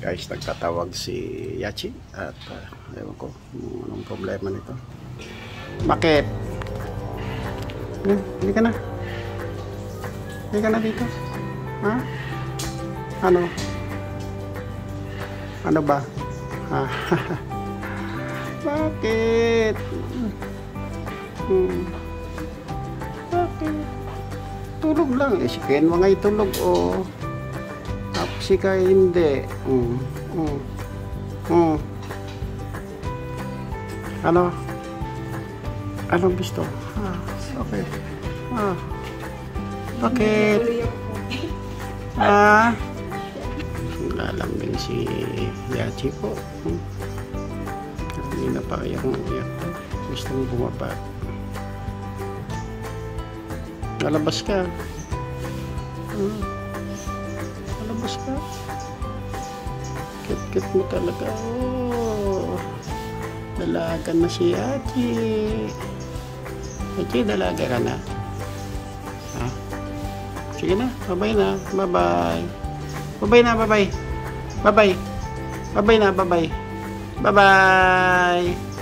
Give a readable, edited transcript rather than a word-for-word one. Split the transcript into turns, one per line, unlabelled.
Guys, nagtatawag si Yachi at ewan ko anong problema nito. Bakit? Hindi ka na. Hindi ka na dito. Ha? Ano? Ano ba? Ha? Bakit? Bakit? Tulog lang. Si Ken mga itulog tapos si Kai hindi. Ano? Anong gusto? Okay. Bakit? Lalambing si Yachi po. Hindi na pa kaya kung iyak po. Gusto mong bumaba. Lalabas ka. Lalabas ka. Kit-kit mo talaga. Dalaga na si Yachi. Yachi, dalaga ka na. Sige na, bye-bye na. Bye-bye. Bye-bye na, bye-bye. Bye-bye. Bye-bye na, bye-bye. Bye-bye.